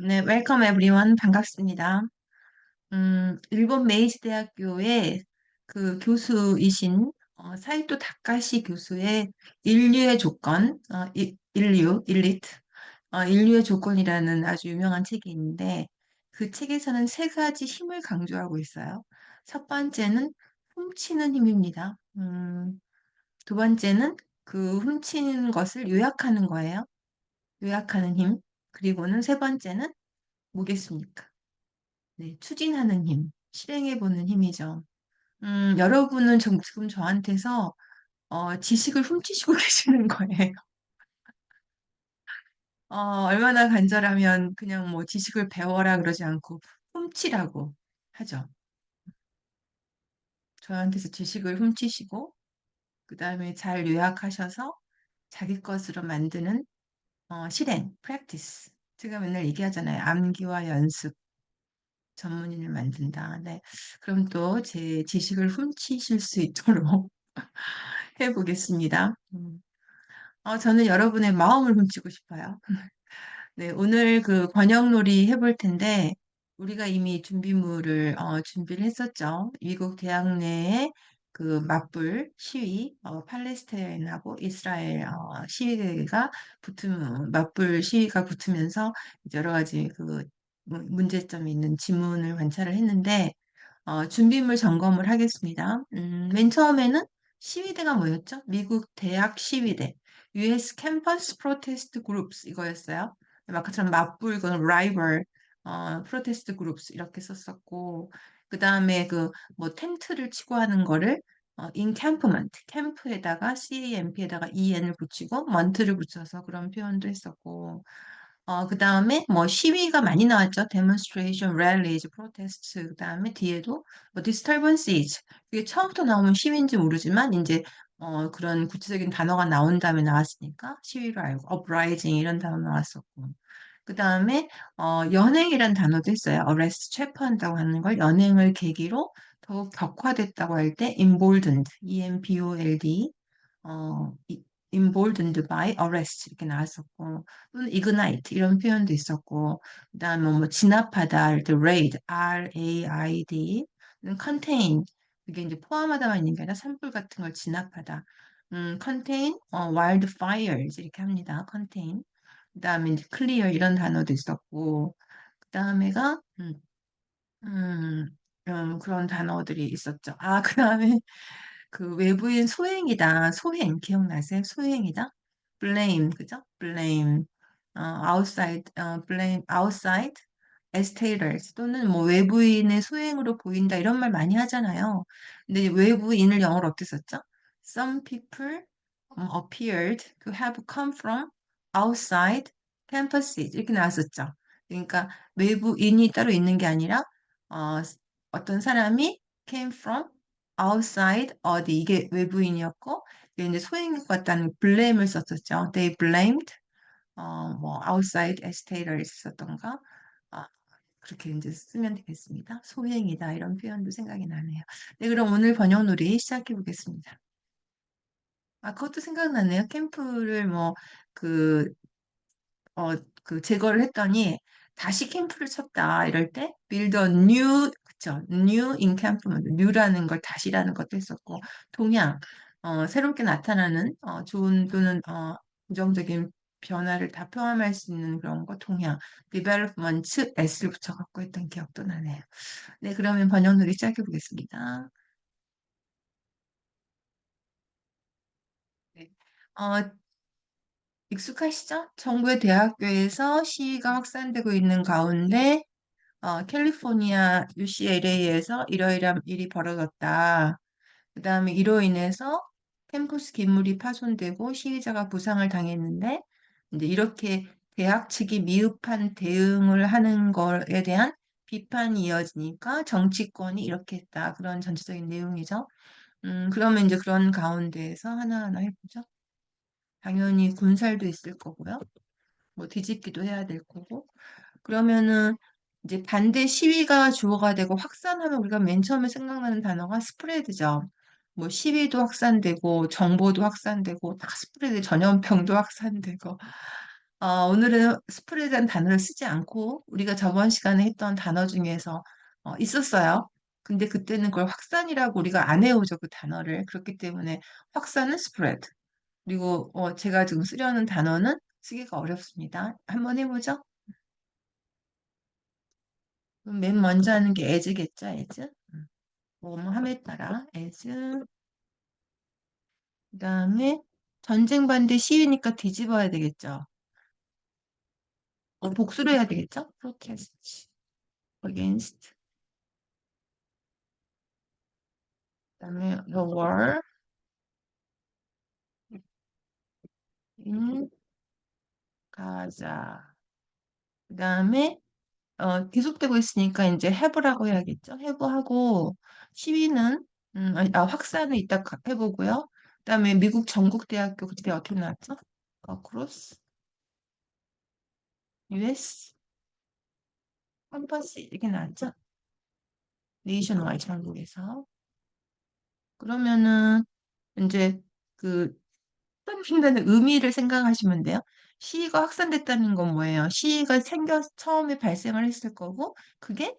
네, 웰컴 에브리원 반갑습니다. 일본 메이지 대학교의 그 교수이신 사이토 다카시 교수의 인류의 조건, 일리트, 인류의 조건이라는 아주 유명한 책이 있는데 그 책에서는 세 가지 힘을 강조하고 있어요. 첫 번째는 훔치는 힘입니다. 두 번째는 그 훔치는 것을 요약하는 거예요. 요약하는 힘. 그리고는 세 번째는 뭐겠습니까? 네, 추진하는 힘, 실행해보는 힘이죠. 여러분은 지금 저한테서 지식을 훔치시고 계시는 거예요. 얼마나 간절하면 그냥 뭐 지식을 배워라 그러지 않고 훔치라고 하죠. 저한테서 지식을 훔치시고, 그 다음에 잘 요약하셔서 자기 것으로 만드는 실행, practice. 제가 맨날 얘기하잖아요. 암기와 연습. 전문인을 만든다. 네. 그럼 또 제 지식을 훔치실 수 있도록 해보겠습니다. 저는 여러분의 마음을 훔치고 싶어요. 네, 오늘 그 번역놀이 해볼 텐데, 우리가 이미 준비물을 준비를 했었죠. 미국 대학 내에 그 맞불 시위, 팔레스타인하고 이스라엘 시위가 맞불 시위가 붙으면서 이제 여러 가지 그 문제점이 있는 지문을 관찰을 했는데, 준비물 점검을 하겠습니다. 맨 처음에는 시위대가 뭐였죠? 미국 대학 시위대, US Campus Protest Groups 이거였어요. 아까처럼 맞불, 라이벌, 프로테스트 그룹스 이렇게 썼었고, 그 다음에 그 뭐 텐트를 치고 하는 거를 encampment, 캠프에다가 camp에다가 en을 붙이고 month를 붙여서 그런 표현도 했었고, 그 다음에 뭐 시위가 많이 나왔죠. demonstration, rallies, protests. 그 다음에 뒤에도 뭐 disturbances. 이게 처음부터 나오면 시위인지 모르지만 이제 그런 구체적인 단어가 나온 다음에 나왔으니까 시위로 알고 uprising 이런 단어 나왔었고. 그 다음에 연행이란 단어도 있어요. arrest, 체포한다고 하는 걸 연행을 계기로 더욱 격화됐다고 할 때 emboldened, E-M-B-O-L-D, 어, 이- emboldened by arrest 이렇게 나왔었고 또는 ignite 이런 표현도 있었고 그다음에 뭐 진압하다 할 때 raid, R-A-I-D, contain 그게 이제 포함하다만 있는 게 아니라 산불 같은 걸 진압하다. contain, wildfires 이렇게 합니다. contain. 그다음에 이제 clear 이런 단어도 있었고 그다음에가 그런 단어들이 있었죠. 그다음에 그 외부인 소행이다. 소행 기억나세요? 소행이다. blame 그죠? blame outside blame outside spectators 또는 뭐 외부인의 소행으로 보인다 이런 말 많이 하잖아요. 근데 외부인을 영어로 어떻게 썼죠? Some people appeared to have come from outside campuses 이렇게 나왔었죠. 그러니까 외부인이 따로 있는 게 아니라 어, 어떤 사람이 came from outside 어디 이게 외부인이었고 이게 이제 소행인 것 같다는 blame을 썼었죠. They blamed 뭐 outside spectators 썼던가 그렇게 이제 쓰면 되겠습니다. 소행이다 이런 표현도 생각이 나네요. 네, 그럼 오늘 번역놀이 시작해 보겠습니다. 그것도 생각나네요. 캠프를 뭐 그 그 제거를 했더니 다시 캠프를 쳤다 이럴 때 build a new 그쵸 new encampment new라는 걸 다시라는 것도 했었고 동향 새롭게 나타나는 좋은 또는 부정적인 변화를 다 포함할 수 있는 그런 거 동향 development s를 붙여갖고 했던 기억도 나네요. 네 그러면 번역놀이 시작해 보겠습니다. 네. 어, 익숙하시죠? 정부의 대학교에서 시위가 확산되고 있는 가운데 캘리포니아 UCLA에서 이러이러한 일이 벌어졌다. 그 다음에 이로 인해서 캠퍼스 기물이 파손되고 시위자가 부상을 당했는데 이제 이렇게 대학 측이 미흡한 대응을 하는 거에 대한 비판이 이어지니까 정치권이 이렇게 했다. 그런 전체적인 내용이죠. 그러면 이제 그런 가운데에서 하나하나 해보죠. 당연히 군살도 있을 거고요. 뭐 뒤집기도 해야 될 거고. 그러면은 이제 반대 시위가 주어가 되고 확산하면 우리가 맨 처음에 생각나는 단어가 스프레드죠. 뭐 시위도 확산되고 정보도 확산되고 다 스프레드 전염병도 확산되고 오늘은 스프레드라는 단어를 쓰지 않고 우리가 저번 시간에 했던 단어 중에서 있었어요. 근데 그때는 그걸 확산이라고 우리가 안 해오죠, 그 단어를. 그렇기 때문에 확산은 스프레드. 그리고 제가 지금 쓰려는 단어는 쓰기가 어렵습니다. 한번 해보죠. 그럼 맨 먼저 하는 게 as겠죠, as. 뭐 함에 따라 as. 그다음에 전쟁 반대 시위니까 뒤집어야 되겠죠. 복수로 해야 되겠죠? protest against. 그다음에 the war in Gaza. 그다음에 계속되고 있으니까 이제 have라고 해야겠죠? have하고 시위는 확산을 이따 해보고요. 그다음에 미국 전국대학교 그때 어떻게 나왔죠? across US 캠퍼스 이렇게 나왔죠? 네이션와이드 전국에서. 그러면은 이제 그 확산된다는 의미를 생각하시면 돼요. 시위가 확산됐다는 건 뭐예요? 시위가 처음에 발생을 했을 거고, 그게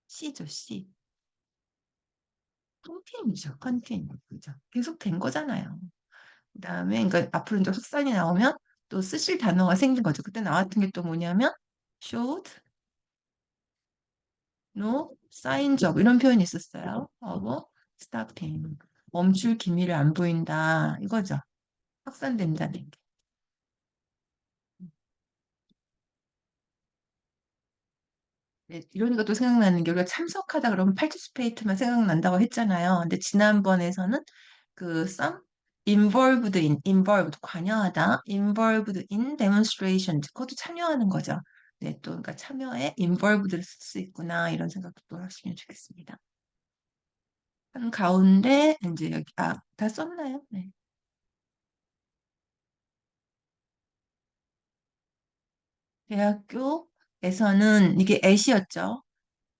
C죠, C. 컨티뉴죠, 컨티뉴. 그죠? 계속 된 거잖아요. 그다음에, 그러니까 앞으로 이제 확산이 나오면 또 쓰실 단어가 생긴 거죠. 그때 나왔던 게 또 뭐냐면, showed no signs of 이런 표현이 있었어요. of stopping. 멈출 기미를 안 보인다. 이거죠. 확산된다는 게. 네, 이러니까 또 생각나는 게 우리가 참석하다 그러면 participate만 생각난다고 했잖아요. 근데 지난번에서는 그 some involved 관여하다 involved in demonstration 그것도 참여하는 거죠. 네, 또 그러니까 참여에 involved를 쓸 수 있구나 이런 생각도 또 하시면 좋겠습니다. 한 가운데 이제 여기 다 썼나요? 네. 대학교에서는 이게 애시였죠.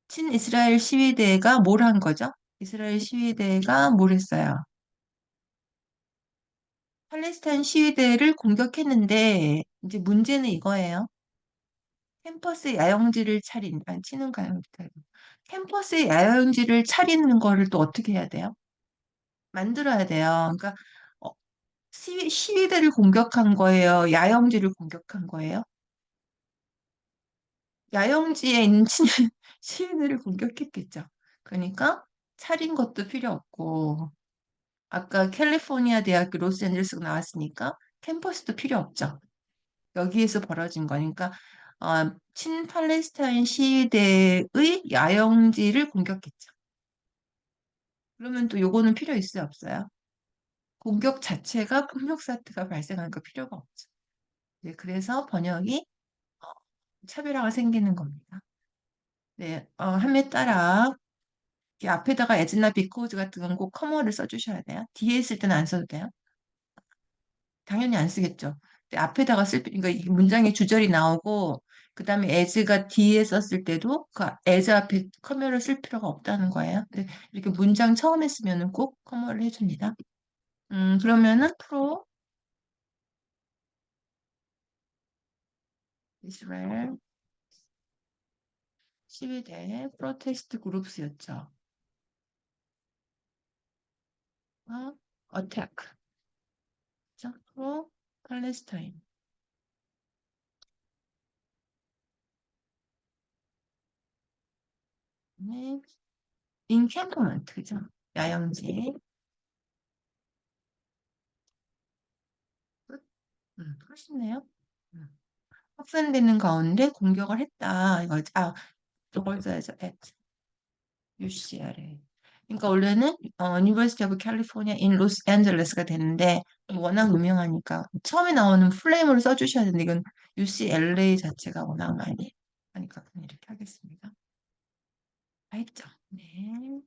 친이스라엘 시위대가 뭘 한 거죠? 이스라엘 시위대가 뭘 했어요? 팔레스타인 시위대를 공격했는데 이제 문제는 이거예요. 캠퍼스에 야영지를 치는 가요. 캠퍼스에 야영지를 차리는 거를 또 어떻게 해야 돼요? 만들어야 돼요. 그러니까 어, 시위대를 공격한 거예요. 야영지를 공격한 거예요. 야영지에 있는 시위대를 공격했겠죠. 그러니까 차린 것도 필요 없고 아까 캘리포니아 대학교 로스앤젤레스가 나왔으니까 캠퍼스도 필요 없죠. 여기에서 벌어진 거니까 친팔레스타인 시위대의 야영지를 공격했죠. 그러면 또 요거는 필요 있어요, 없어요? 공격 자체가 폭력 사태가 발생하는 거 필요가 없죠. 네, 그래서 번역이 어, 차별화가 생기는 겁니다. 네, 함에 따라 이 앞에다가 에즈나 비코즈 같은 건 꼭 커머를 써주셔야 돼요. 뒤에 있을 때는 안 써도 돼요. 당연히 안 쓰겠죠. 근데 앞에다가 그러니까 이 문장의 주절이 나오고 그다음에 as가 뒤에 썼을 때도 그 as 앞에 커머를 쓸 필요가 없다는 거예요. 근데 이렇게 문장 처음에 쓰면은 꼭 커머를 해줍니다. 그러면은 프로 이스라엘 시위대 프로테스트 그룹스였죠. 어택, 그죠? 프로 팔레스타인. 네. 인캠프먼트, 그죠? 야영지. 끝. 훨씬네요. 음. 확산되는 가운데 공격을 했다. 이거 저걸 써야죠. at UCLA. 그러니까 원래는 University of California in Los Angeles가 되는데 워낙 유명하니까 처음에 나오는 플레임으로 써주셔야 되는데 이건 UCLA 자체가 워낙 많이 하니까 그냥 이렇게 하겠습니다. 다 했죠. 네.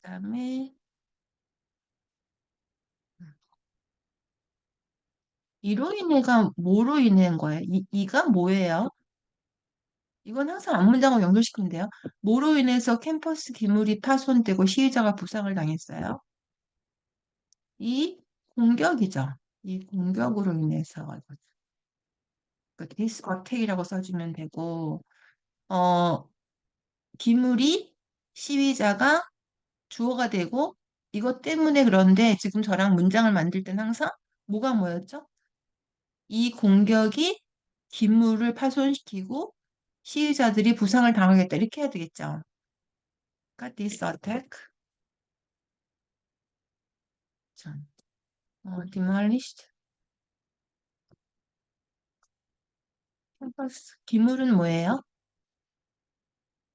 그다음에 음, 이로 인해가 뭐로 인한 거예요? 이가 뭐예요? 이건 항상 앞문장으로 연결시키면 돼요. 뭐로 인해서 캠퍼스 기물이 파손되고 시위자가 부상을 당했어요? 이 공격이죠. 이 공격으로 인해서 그 this attack이라고 써주면 되고 어 기물이 시위자가 주어가 되고 이것 때문에 그런데 지금 저랑 문장을 만들 땐 항상 뭐가 뭐였죠? 이 공격이 기물을 파손시키고 시위자들이 부상을 당하겠다 이렇게 해야 되겠죠. 그러니까 this attack 전, demolished 캠퍼스 기물은 뭐예요?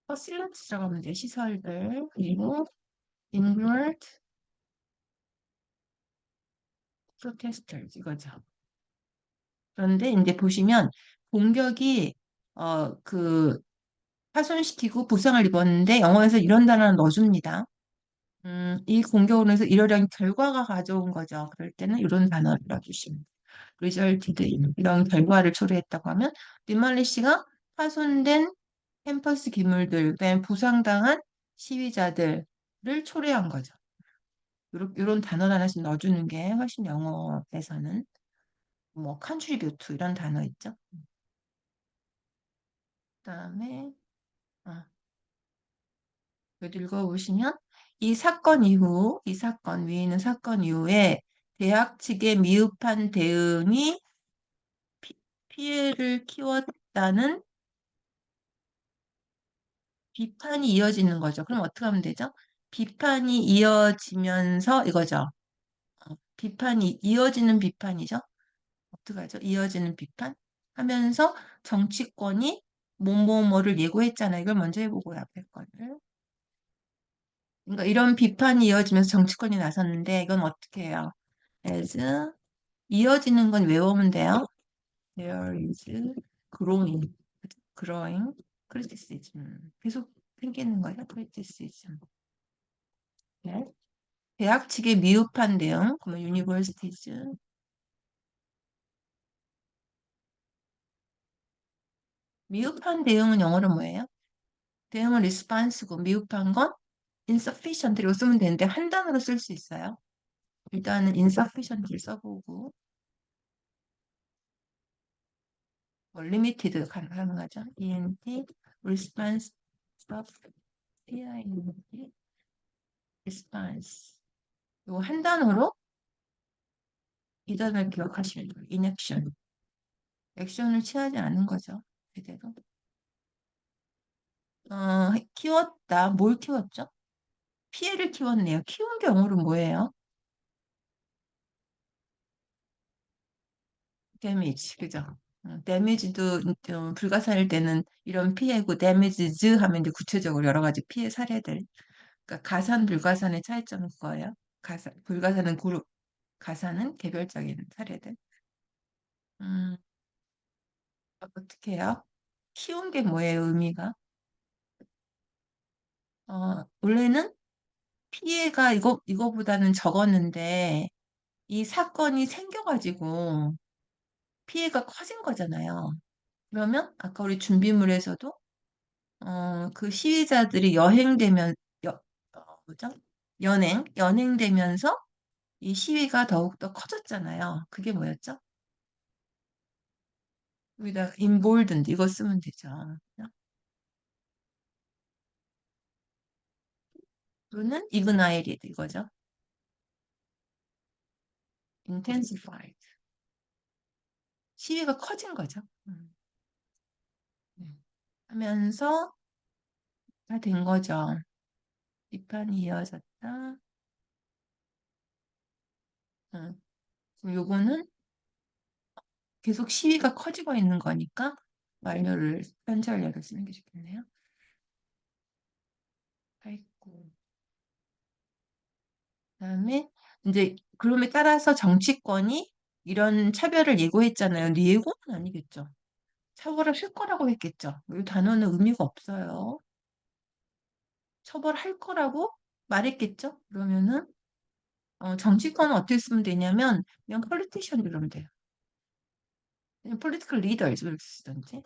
facilities라고 하면 돼요. 시설들 그리고 inward protesters 이거죠. 그런데 이제 보시면 공격이 그 파손시키고 부상을 입었는데 영어에서 이런 단어를 넣어줍니다. 이 공격으로 해서 이러한 결과가 가져온 거죠. 그럴 때는 이런 단어를 넣어주시면 resulted in 이런 결과를 초래했다고 하면 디말리시가 파손된 캠퍼스 기물들, 그다음에 부상당한 시위자들을 초래한 거죠. 이런 단어를 하나씩 넣어주는 게 훨씬 영어에서는 뭐 contribute 이런 단어 있죠. 그다음에 아, 여기 읽어보시면 이 사건 위에 있는 사건 이후에 대학 측의 미흡한 대응이 피해를 키웠다는 비판이 이어지는 거죠. 그럼 어떻게 하면 되죠? 비판이 이어지면서 이거죠. 비판이 이어지는 비판이죠. 어떻게 하죠? 이어지는 비판 하면서 정치권이 뭐뭐뭐를 예고했잖아요. 이걸 먼저 해보고요. 앞에 거를. 그러니까 이런 비판이 이어지면서 정치권이 나섰는데 이건 어떻게 해요? as 이어지는 건 외우면 돼요. There is growing, growing criticism. 계속 생기는 거예요. criticism. 네. 대학 측의 미흡한 대응, 그러면 universities. 미흡한 대응은 영어로 뭐예요? 대응은 response고 미흡한 건 insufficient로 쓰면 되는데 한 단어로 쓸 수 있어요. 일단은 insufficient를 써보고 뭐 limited 가능하죠. ENT response of PINT response 이거 한 단어로 이 단어를 기억하시면 돼요. inaction 액션을 취하지 않은 거죠. 제대로 키웠다. 뭘 키웠죠? 피해를 키웠네요. 키운 게 영어로 뭐예요? damage, 그죠? damage도 불가사일 때는 이런 피해고 damages 하면 이제 구체적으로 여러 가지 피해 사례들. 그러니까 가산, 불가산의 차이점은 그거예요. 불가산은 그룹, 가산은 개별적인 사례들. 음, 어떻게 해요? 키운 게 뭐예요, 의미가? 원래는 피해가 이거보다는 적었는데 이 사건이 생겨가지고 피해가 커진 거잖아요. 그러면 아까 우리 준비물에서도 그 시위자들이 뭐죠? 연행되면서 이 시위가 더욱더 커졌잖아요. 그게 뭐였죠? 여기다 emboldened 이거 쓰면 되죠. 또는 ignited 이거죠. intensified 시위가 커진 거죠. 네. 하면서 다 된 거죠. 비판이 이어졌다. 그럼 요거는 계속 시위가 커지고 있는 거니까 완료를 현재완료를 쓰는 게 좋겠네요. 아이고. 그다음에 이제 그럼에 따라서 정치권이 이런 차별을 예고했잖아요. 근데 예고는 아니겠죠. 처벌을 할 거라고 했겠죠. 이 단어는 의미가 없어요. 처벌할 거라고 말했겠죠. 그러면은 정치권은 어떻게 쓰면 되냐면 그냥 politician 이러면 돼요. 그냥 political leaders 이렇게 쓰던지.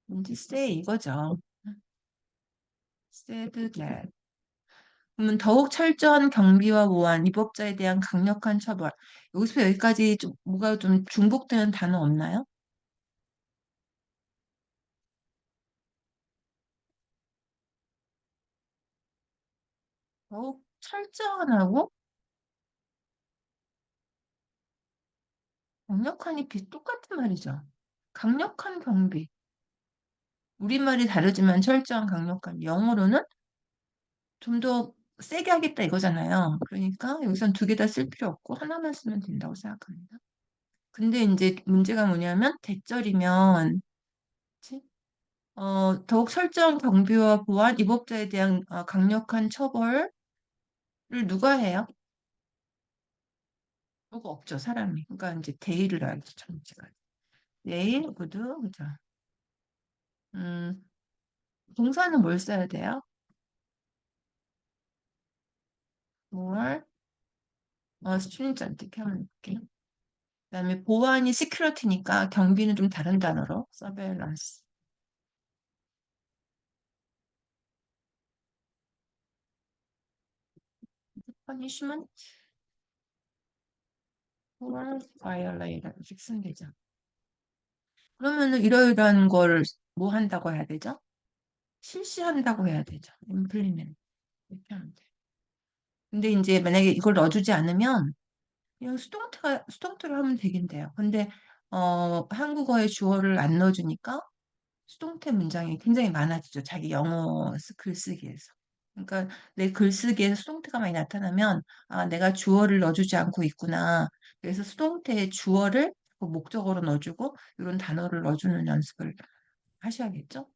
왠지 say 이거죠. said that. 그러면 더욱 철저한 경비와 보안, 위법자에 대한 강력한 처벌. 여기서 여기까지 좀 뭐가 좀 중복되는 단어 없나요? 더욱 철저하고 강력한이 똑같은 말이죠. 강력한 경비. 우리말이 다르지만 철저한 강력한. 영어로는 좀 더 세게 하겠다 이거잖아요. 그러니까 여기선 두 개 다 쓸 필요 없고 하나만 쓰면 된다고 생각합니다. 근데 이제 문제가 뭐냐면 대절이면 그치? 더욱 철저한 경비와 보안, 위법자에 대한 강력한 처벌을 누가 해요? 누가 없죠, 사람이. 그러니까 이제 대의를 알죠, 정치가. 내일, 구두, 그죠? 음, 동사는 뭘 써야 돼요? 뭘? 스튜던트한테 하면 볼게요. 그다음에 보안이 시큐리티니까 경비는 좀 다른 단어로 서베일런스. 퍼니시먼트 or violate 이렇게 쓰면 되죠. 그러면은 이러이러한 걸 뭐 한다고 해야 되죠? 실시한다고 해야 되죠. implement 이렇게 하면 돼. 근데 이제 만약에 이걸 넣어주지 않으면 그냥 수동태로 하면 되긴 돼요. 근데 한국어의 주어를 안 넣어주니까 수동태 문장이 굉장히 많아지죠. 자기 영어 글쓰기에서. 그러니까 내 글쓰기에서 수동태가 많이 나타나면 아, 내가 주어를 넣어주지 않고 있구나. 그래서 수동태의 주어를 그 목적어로 넣어주고 이런 단어를 넣어주는 연습을 하셔야겠죠?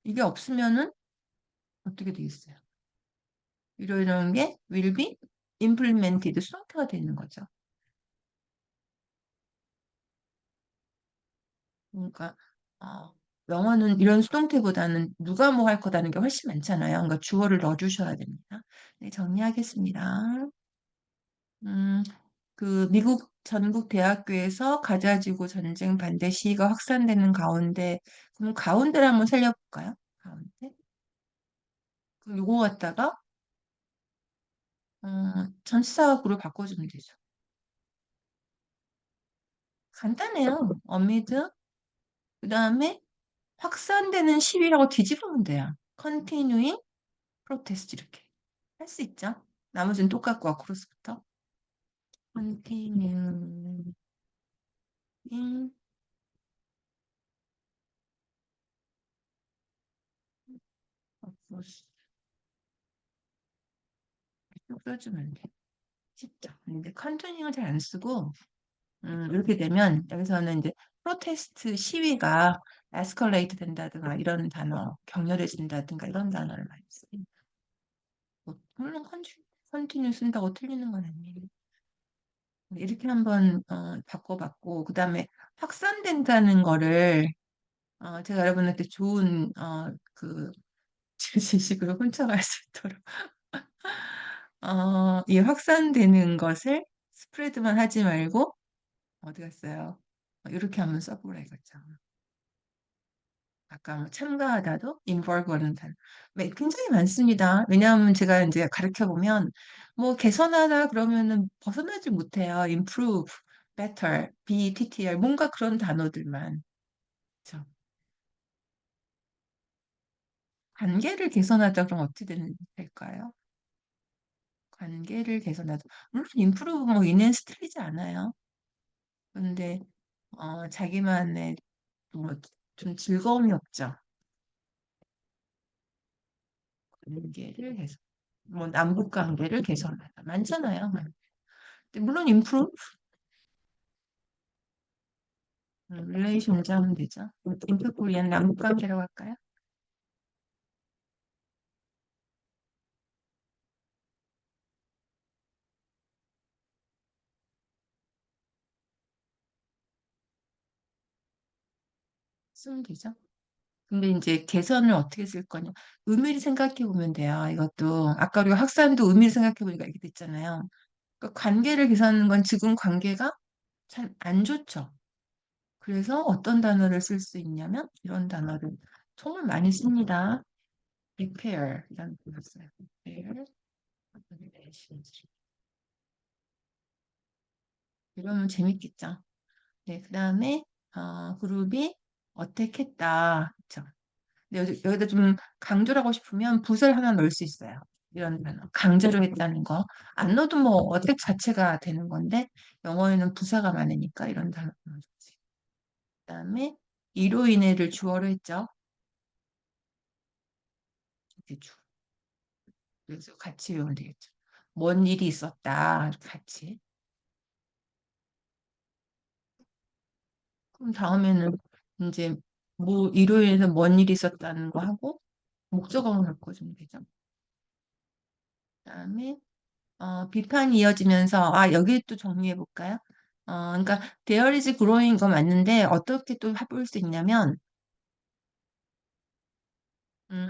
이게 없으면은 어떻게 되겠어요? 이런 게 will be implemented 수동태가 되는 거죠. 그러니까 어, 영어는 이런 수동태보다는 누가 뭐 할 거다는 게 훨씬 많잖아요. 그러니까 주어를 넣어주셔야 됩니다. 네, 정리하겠습니다. 음, 그 미국 전국 대학교에서 가자지구 전쟁 반대 시위가 확산되는 가운데, 그럼 가운데를 한번 살려볼까요? 가운데. 그럼 요거 갖다가 전치사각으로 바꿔주면 되죠. 간단해요. amid, 그 다음에 확산되는 시위라고 뒤집으면 돼요. continuing protest 이렇게 할 수 있죠. 나머지는 똑같고 크로스부터 continuing across 쭉 써주면 돼. 쉽죠. 근데 continuing을 잘 안 쓰고 이렇게 되면 여기서는 이제 프로테스트 시위가 에스컬레이트 된다든가 이런 단어, 격렬해진다든가 이런 단어를 많이 써요. 뭐, 물론 컨티뉴 쓴다고 틀리는 건 아니에요. 이렇게 한번 바꿔봤고 그다음에 확산된다는 거를 제가 여러분한테 좋은 그 지식으로 훔쳐갈 수 있도록 이 확산되는 것을 스프레드만 하지 말고 어디 갔어요? 이렇게 한번 써보라 이거죠. 아까 뭐 참가하다도 involve라는 단어. 굉장히 많습니다. 왜냐하면 제가 이제 가르쳐 보면 뭐 개선하다 그러면은 벗어나지 못해요. improve, better, BTTR 뭔가 그런 단어들만. 그렇죠. 관계를 개선하다 그럼 어떻게 될까요? 관계를 개선하다. 물론 improve 뭐 enhance 틀리지 않아요. 그런데 자기만의 뭐좀 즐거움이 없죠. 관계를 개선. 뭐 남북 관계를 개선하다. 많잖아요. 근데 물론 improve 릴레이션즈 하면 되죠. 인터코리안 남북 관계라고 할까요? 쓰면 되죠. 근데 이제 개선을 어떻게 쓸 거냐. 의미를 생각해 보면 돼요. 이것도 아까 우리가 학산도 의미를 생각해 보니까 이렇게 됐잖아요. 그러니까 관계를 개선하는 건 지금 관계가 참 안 좋죠. 그래서 어떤 단어를 쓸 수 있냐면 이런 단어를 정말 많이 씁니다. repair 이런 단어 써요. repair. 이러면 재밌겠죠. 네, 그 다음에 그룹이 어택했다. 그쵸? 근데 여기다 좀 강조를 하고 싶으면 붓을 하나 넣을 수 있어요. 이런 단어. 강제로 했다는 거. 안 넣어도 뭐 어택 자체가 되는 건데 영어에는 부사가 많으니까 이런 단어 넣어주지. 그다음에 이로 인해를 주어로 했죠. 이렇게 주. 그래서 같이 외우면 되겠죠. 뭔 일이 있었다. 같이. 그럼 다음에는 이제 뭐 이로 인해서 뭔 일이 있었다는 거 하고 목적어만 갖고 주면 되죠. 그다음에 비판이 이어지면서, 여기 또 정리해 볼까요? 그러니까, there is growing 거 맞는데, 어떻게 또 해볼 수 있냐면,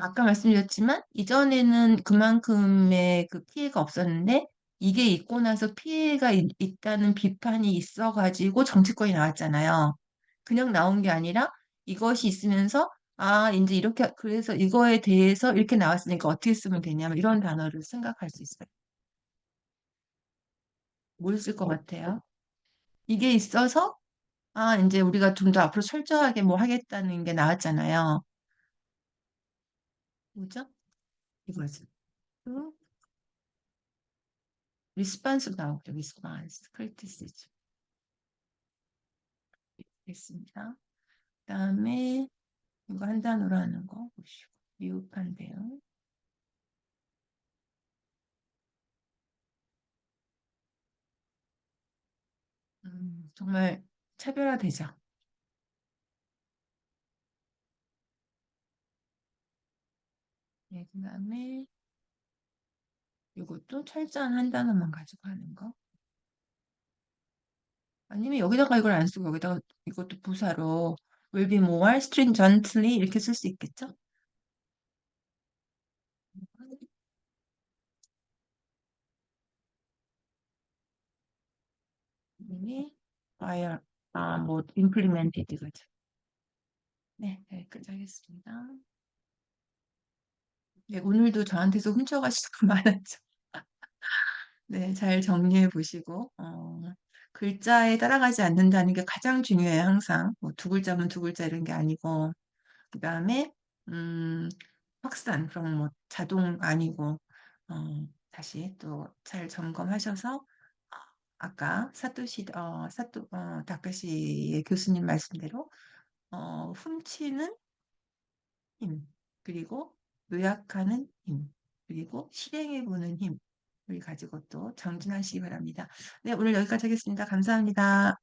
아까 말씀드렸지만, 이전에는 그만큼의 그 피해가 없었는데, 이게 있고 나서 피해가 있다는 비판이 있어가지고 정치권이 나왔잖아요. 그냥 나온 게 아니라, 이것이 있으면서, 이제 이렇게, 그래서 이거에 대해서 이렇게 나왔으니까 어떻게 쓰면 되냐면, 이런 단어를 생각할 수 있어요. 뭘 쓸 것 같아요? 이게 있어서 이제 우리가 좀 더 앞으로 철저하게 뭐 하겠다는 게 나왔잖아요. 뭐죠? 이거지. 또 리스판스 나오죠. 리스판스, 크리티시즘. 있습니다. 그다음에 이거 한 단어로 하는 거 보시고 미흡한데요. 정말 차별화되죠. 네, 그다음에 이것도 철저한 한 단어만 가지고 하는 거. 아니면 여기다가 이걸 안 쓰고 여기다가 이것도 부사로 will be more stringently 이렇게 쓸 수 있겠죠? 이 아야 뭐 implemented 가죠. 네, 여기까지 하겠습니다. 네, 오늘도 저한테서 훔쳐가시는 거 많았죠. 네, 잘 정리해 보시고 글자에 따라가지 않는다는 게 가장 중요해요, 항상. 뭐 두 글자면 두 글자 이런 게 아니고 그다음에 음, 확산 그러면 뭐 자동 아니고 다시 또 잘 점검하셔서 아까 다카시의 교수님 말씀대로 훔치는 힘, 그리고 요약하는 힘, 그리고 실행해보는 힘을 가지고 또 정진하시기 바랍니다. 네, 오늘 여기까지 하겠습니다. 감사합니다.